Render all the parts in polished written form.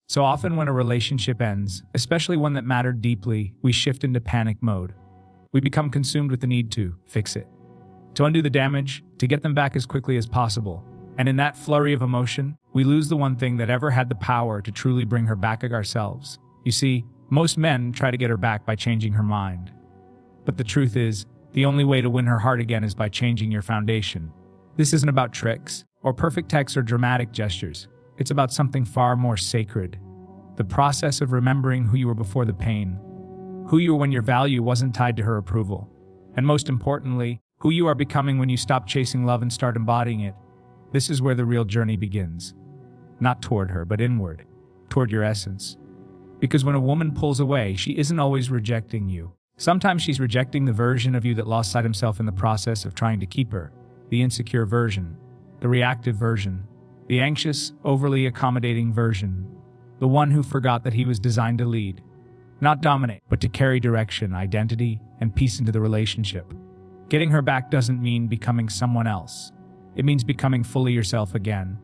So often when a relationship ends, especially one that mattered deeply, we shift into panic mode. We become consumed with the need to fix it, to undo the damage, to get them back as quickly as possible. And in that flurry of emotion, we lose the one thing that ever had the power to truly bring her back ourselves. You see, most men try to get her back by changing her mind. But the truth is, the only way to win her heart again is by changing your foundation. This isn't about tricks, or perfect texts or dramatic gestures. It's about something far more sacred. The process of remembering who you were before the pain, who you were when your value wasn't tied to her approval, and most importantly, who you are becoming when you stop chasing love and start embodying it. This is where the real journey begins. Not toward her, but inward, toward your essence. Because when a woman pulls away, she isn't always rejecting you. Sometimes she's rejecting the version of you that lost sight of himself in the process of trying to keep her, the insecure version, the reactive version, the anxious, overly accommodating version, the one who forgot that he was designed to lead, not dominate, but to carry direction, identity, and peace into the relationship. Getting her back doesn't mean becoming someone else. It means becoming fully yourself again,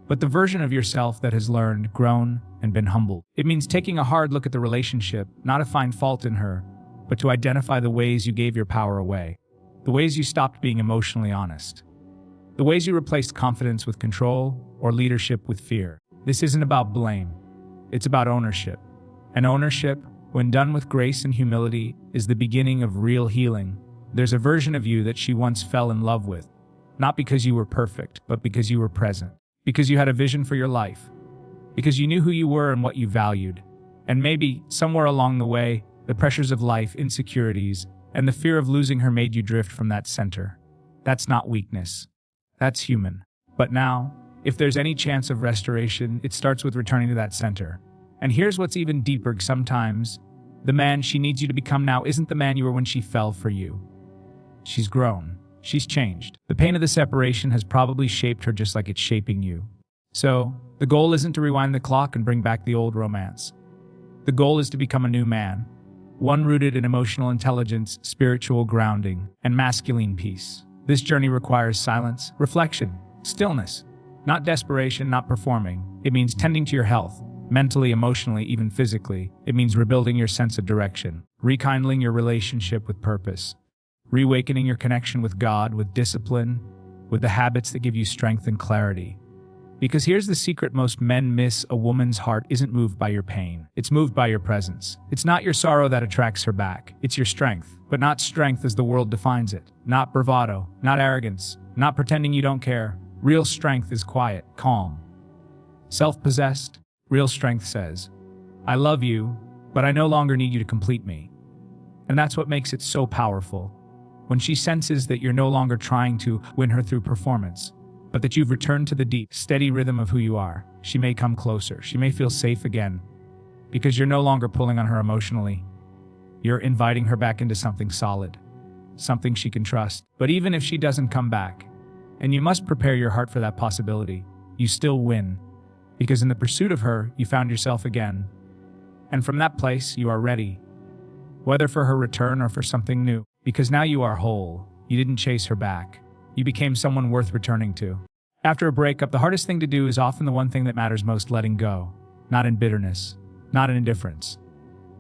but the version of yourself that has learned, grown, and been humbled. It means taking a hard look at the relationship, not to find fault in her, but to identify the ways you gave your power away, the ways you stopped being emotionally honest, the ways you replaced confidence with control or leadership with fear. This isn't about blame. It's about ownership. And ownership, when done with grace and humility, is the beginning of real healing. There's a version of you that she once fell in love with, not because you were perfect, but because you were present, because you had a vision for your life, because you knew who you were and what you valued. And maybe, somewhere along the way, the pressures of life, insecurities, and the fear of losing her made you drift from that center. That's not weakness. That's human. But now, if there's any chance of restoration, it starts with returning to that center. And here's what's even deeper: sometimes, the man she needs you to become now isn't the man you were when she fell for you. She's grown. She's changed. The pain of the separation has probably shaped her just like it's shaping you. So, the goal isn't to rewind the clock and bring back the old romance. The goal is to become a new man, one rooted in emotional intelligence, spiritual grounding, and masculine peace. This journey requires silence, reflection, stillness. Not desperation, not performing. It means tending to your health, mentally, emotionally, even physically. It means rebuilding your sense of direction, rekindling your relationship with purpose, reawakening your connection with God, with discipline, with the habits that give you strength and clarity. Because here's the secret most men miss: a woman's heart isn't moved by your pain. It's moved by your presence. It's not your sorrow that attracts her back. It's your strength. But not strength as the world defines it. Not bravado, not arrogance, not pretending you don't care. Real strength is quiet, calm, self-possessed. Real strength says, I love you, but I no longer need you to complete me. And that's what makes it so powerful. When she senses that you're no longer trying to win her through performance, but that you've returned to the deep, steady rhythm of who you are, she may come closer. She may feel safe again, because you're no longer pulling on her emotionally. You're inviting her back into something solid, something she can trust. But even if she doesn't come back, and you must prepare your heart for that possibility, you still win, because in the pursuit of her, you found yourself again. And from that place, you are ready, whether for her return or for something new, because now you are whole. You didn't chase her back. You became someone worth returning to. After a breakup, the hardest thing to do is often the one thing that matters most: letting go. Not in bitterness, not in indifference,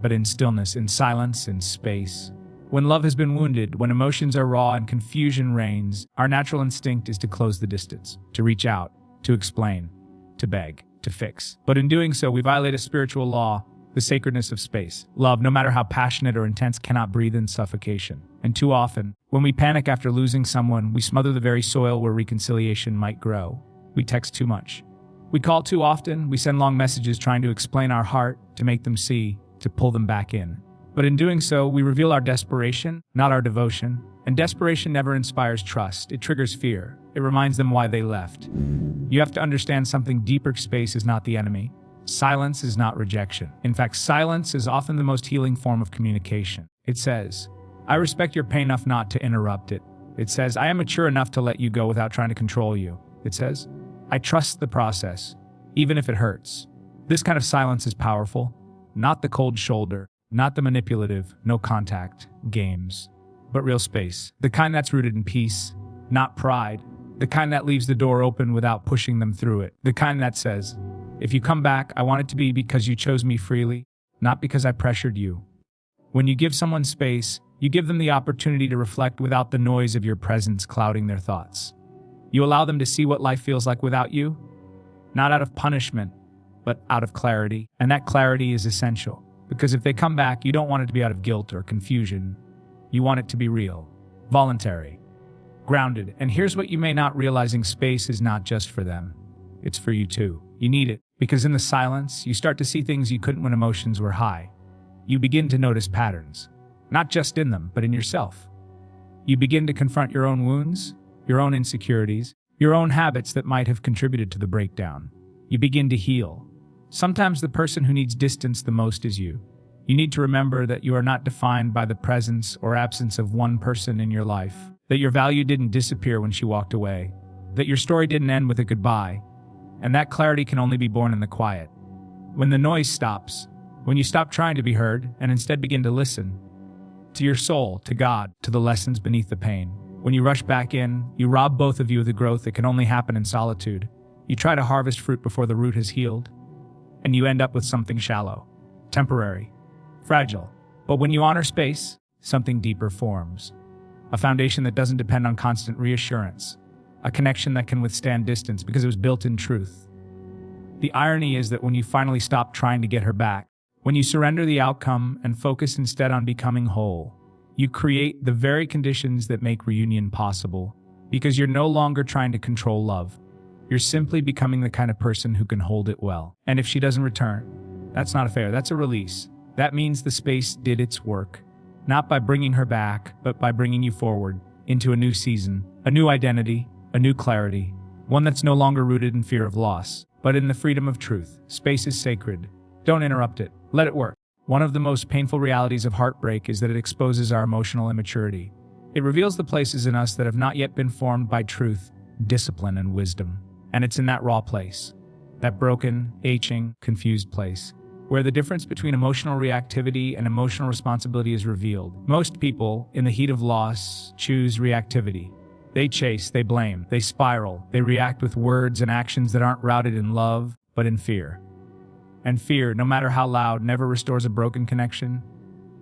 but in stillness, in silence, in space. When love has been wounded, when emotions are raw and confusion reigns, our natural instinct is to close the distance, to reach out, to explain, to beg, to fix. But in doing so, we violate a spiritual law, the sacredness of space. Love, no matter how passionate or intense, cannot breathe in suffocation. And too often, when we panic after losing someone, we smother the very soil where reconciliation might grow. We text too much. We call too often. We send long messages trying to explain our heart, to make them see, to pull them back in. But in doing so, we reveal our desperation, not our devotion. And desperation never inspires trust. It triggers fear. It reminds them why they left. You have to understand something deeper: space is not the enemy. Silence is not rejection. In fact, silence is often the most healing form of communication. It says, I respect your pain enough not to interrupt it. It says, I am mature enough to let you go without trying to control you. It says, I trust the process, even if it hurts. This kind of silence is powerful. Not the cold shoulder, not the manipulative, no contact, games, but real space. The kind that's rooted in peace, not pride. The kind that leaves the door open without pushing them through it. The kind that says, If you come back, I want it to be because you chose me freely, not because I pressured you. When you give someone space, you give them the opportunity to reflect without the noise of your presence clouding their thoughts. You allow them to see what life feels like without you, not out of punishment, but out of clarity. And that clarity is essential, because if they come back, you don't want it to be out of guilt or confusion. You want it to be real, voluntary, grounded. And here's what you may not realizing: space is not just for them. It's for you too. You need it, because in the silence, you start to see things you couldn't when emotions were high. You begin to notice patterns, not just in them, but in yourself. You begin to confront your own wounds, your own insecurities, your own habits that might have contributed to the breakdown. You begin to heal. Sometimes the person who needs distance the most is you. You need to remember that you are not defined by the presence or absence of one person in your life, that your value didn't disappear when she walked away, that your story didn't end with a goodbye, and that clarity can only be born in the quiet. When the noise stops, when you stop trying to be heard and instead begin to listen to your soul, to God, to the lessons beneath the pain. When you rush back in, you rob both of you of the growth that can only happen in solitude. You try to harvest fruit before the root has healed, and you end up with something shallow, temporary, fragile. But when you honor space, something deeper forms. A foundation that doesn't depend on constant reassurance. A connection that can withstand distance because it was built in truth. The irony is that when you finally stop trying to get her back, when you surrender the outcome and focus instead on becoming whole, you create the very conditions that make reunion possible, because you're no longer trying to control love. You're simply becoming the kind of person who can hold it well. And if she doesn't return, that's not a failure, that's a release. That means the space did its work, not by bringing her back, but by bringing you forward into a new season, a new identity, a new clarity, one that's no longer rooted in fear of loss, but in the freedom of truth. Space is sacred. Don't interrupt it. Let it work. One of the most painful realities of heartbreak is that it exposes our emotional immaturity. It reveals the places in us that have not yet been formed by truth, discipline, and wisdom. And it's in that raw place, that broken, aching, confused place, where the difference between emotional reactivity and emotional responsibility is revealed. Most people, in the heat of loss, choose reactivity. They chase, they blame, they spiral, they react with words and actions that aren't rooted in love, but in fear. And fear, no matter how loud, never restores a broken connection.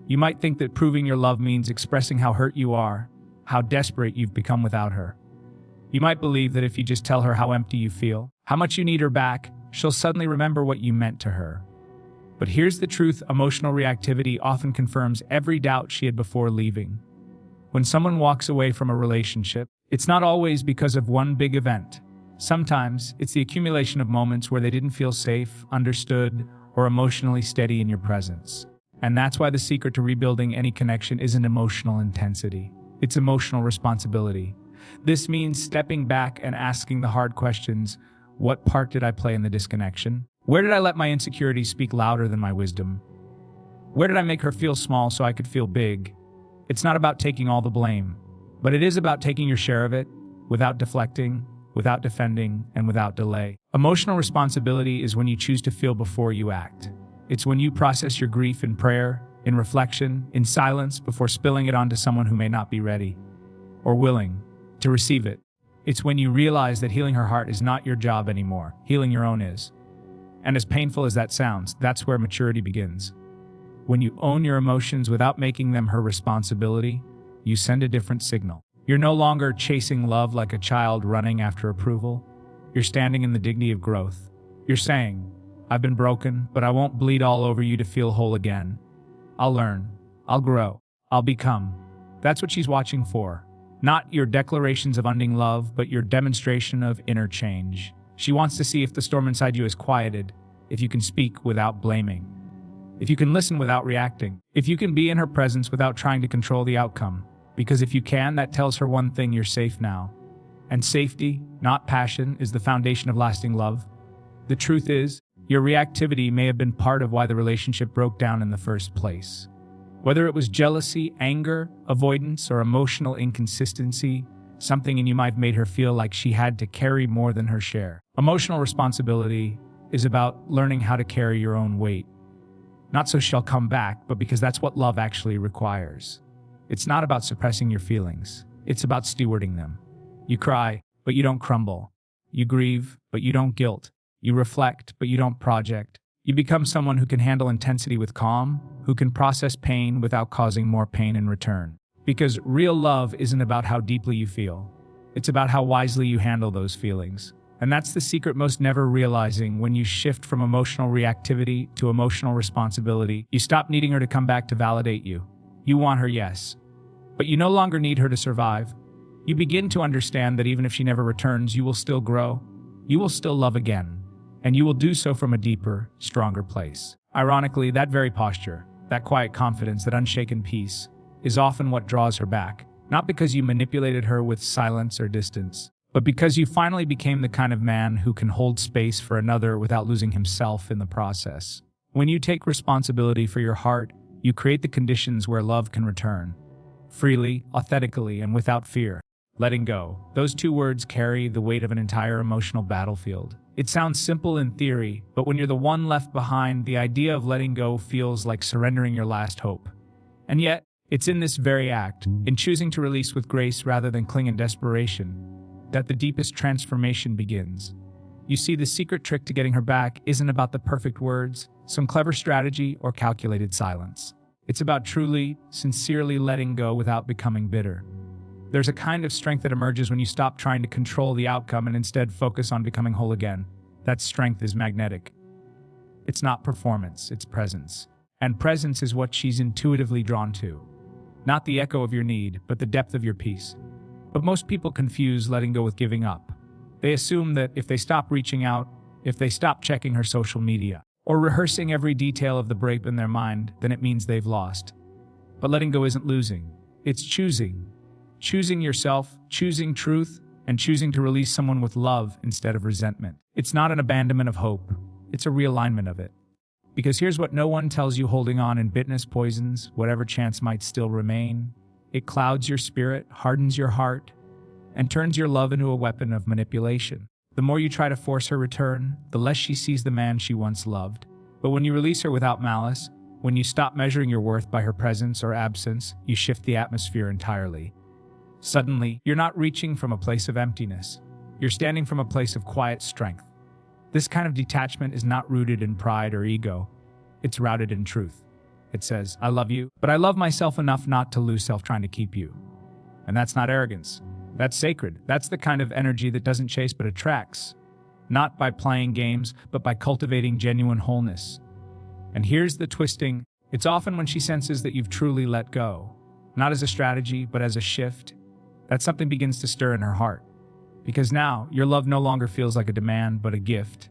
You might think that proving your love means expressing how hurt you are, how desperate you've become without her. You might believe that if you just tell her how empty you feel, how much you need her back, she'll suddenly remember what you meant to her. But here's the truth: emotional reactivity often confirms every doubt she had before leaving. When someone walks away from a relationship, it's not always because of one big event. Sometimes it's the accumulation of moments where they didn't feel safe, understood, or emotionally steady in your presence. And that's why the secret to rebuilding any connection isn't emotional intensity. It's emotional responsibility. This means stepping back and asking the hard questions. What part did I play in the disconnection? Where did I let my insecurities speak louder than my wisdom? Where did I make her feel small so I could feel big? It's not about taking all the blame, but it is about taking your share of it, without deflecting, without defending, and without delay. Emotional responsibility is when you choose to feel before you act. It's when you process your grief in prayer, in reflection, in silence, before spilling it onto someone who may not be ready or willing to receive it. It's when you realize that healing her heart is not your job anymore. Healing your own is. And as painful as that sounds, that's where maturity begins. When you own your emotions without making them her responsibility, you send a different signal. You're no longer chasing love like a child running after approval. You're standing in the dignity of growth. You're saying, I've been broken, but I won't bleed all over you to feel whole again. I'll learn. I'll grow. I'll become. That's what she's watching for. Not your declarations of unending love, but your demonstration of inner change. She wants to see if the storm inside you is quieted, if you can speak without blaming, if you can listen without reacting, if you can be in her presence without trying to control the outcome. Because if you can, that tells her one thing: you're safe now. And safety, not passion, is the foundation of lasting love. The truth is, your reactivity may have been part of why the relationship broke down in the first place. Whether it was jealousy, anger, avoidance, or emotional inconsistency, something in you might have made her feel like she had to carry more than her share. Emotional responsibility is about learning how to carry your own weight. Not so she'll come back, but because that's what love actually requires. It's not about suppressing your feelings. It's about stewarding them. You cry, but you don't crumble. You grieve, but you don't guilt. You reflect, but you don't project. You become someone who can handle intensity with calm, who can process pain without causing more pain in return. Because real love isn't about how deeply you feel. It's about how wisely you handle those feelings. And that's the secret most never realizing. When you shift from emotional reactivity to emotional responsibility, you stop needing her to come back to validate you. You want her, yes. But you no longer need her to survive. You begin to understand that even if she never returns, you will still grow. You will still love again. And you will do so from a deeper, stronger place. Ironically, that very posture, that quiet confidence, that unshaken peace, is often what draws her back. Not because you manipulated her with silence or distance, but because you finally became the kind of man who can hold space for another without losing himself in the process. When you take responsibility for your heart, you create the conditions where love can return. Freely, authentically, and without fear. Letting go. Those two words carry the weight of an entire emotional battlefield. It sounds simple in theory, but when you're the one left behind, the idea of letting go feels like surrendering your last hope. And yet, it's in this very act, in choosing to release with grace rather than cling in desperation, that the deepest transformation begins. You see, the secret trick to getting her back isn't about the perfect words, some clever strategy, or calculated silence. It's about truly, sincerely letting go without becoming bitter. There's a kind of strength that emerges when you stop trying to control the outcome and instead focus on becoming whole again. That strength is magnetic. It's not performance, it's presence. And presence is what she's intuitively drawn to. Not the echo of your need, but the depth of your peace. But most people confuse letting go with giving up. They assume that if they stop reaching out, if they stop checking her social media, or rehearsing every detail of the break in their mind, then it means they've lost. But letting go isn't losing. It's choosing. Choosing yourself, choosing truth, and choosing to release someone with love instead of resentment. It's not an abandonment of hope. It's a realignment of it. Because here's what no one tells you: holding on in bitterness poisons whatever chance might still remain. It clouds your spirit, hardens your heart, and turns your love into a weapon of manipulation. The more you try to force her return, the less she sees the man she once loved. But when you release her without malice, when you stop measuring your worth by her presence or absence, you shift the atmosphere entirely. Suddenly, you're not reaching from a place of emptiness. You're standing from a place of quiet strength. This kind of detachment is not rooted in pride or ego. It's rooted in truth. It says, I love you, but I love myself enough not to lose self trying to keep you. And that's not arrogance. That's sacred. That's the kind of energy that doesn't chase but attracts. Not by playing games, but by cultivating genuine wholeness. And here's the twisting. It's often when she senses that you've truly let go. Not as a strategy, but as a shift. That something begins to stir in her heart. Because now, your love no longer feels like a demand, but a gift.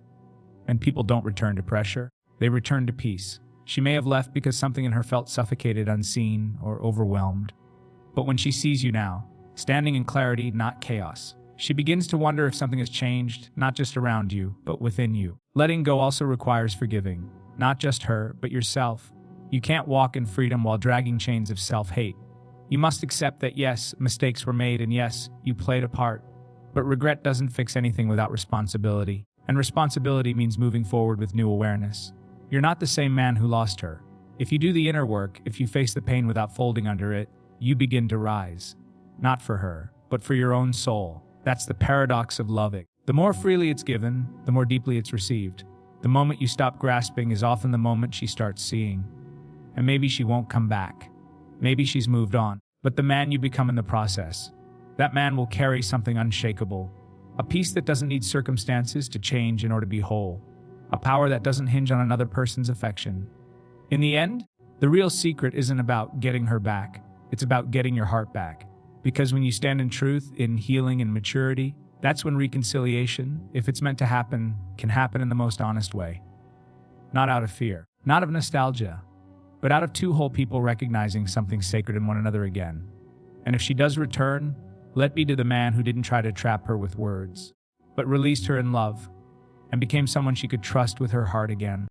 And people don't return to pressure. They return to peace. She may have left because something in her felt suffocated, unseen, or overwhelmed. But when she sees you now, standing in clarity, not chaos, she begins to wonder if something has changed, not just around you, but within you. Letting go also requires forgiving. Not just her, but yourself. You can't walk in freedom while dragging chains of self-hate. You must accept that yes, mistakes were made, and yes, you played a part. But regret doesn't fix anything without responsibility. And responsibility means moving forward with new awareness. You're not the same man who lost her. If you do the inner work, if you face the pain without folding under it, you begin to rise. Not for her, but for your own soul. That's the paradox of loving. The more freely it's given, the more deeply it's received. The moment you stop grasping is often the moment she starts seeing. And maybe she won't come back. Maybe she's moved on. But the man you become in the process, that man will carry something unshakable. A peace that doesn't need circumstances to change in order to be whole. A power that doesn't hinge on another person's affection. In the end, the real secret isn't about getting her back. It's about getting your heart back. Because when you stand in truth, in healing and maturity, that's when reconciliation, if it's meant to happen, can happen in the most honest way. Not out of fear, not of nostalgia, but out of two whole people recognizing something sacred in one another again. And if she does return, let be to the man who didn't try to trap her with words, but released her in love, and became someone she could trust with her heart again.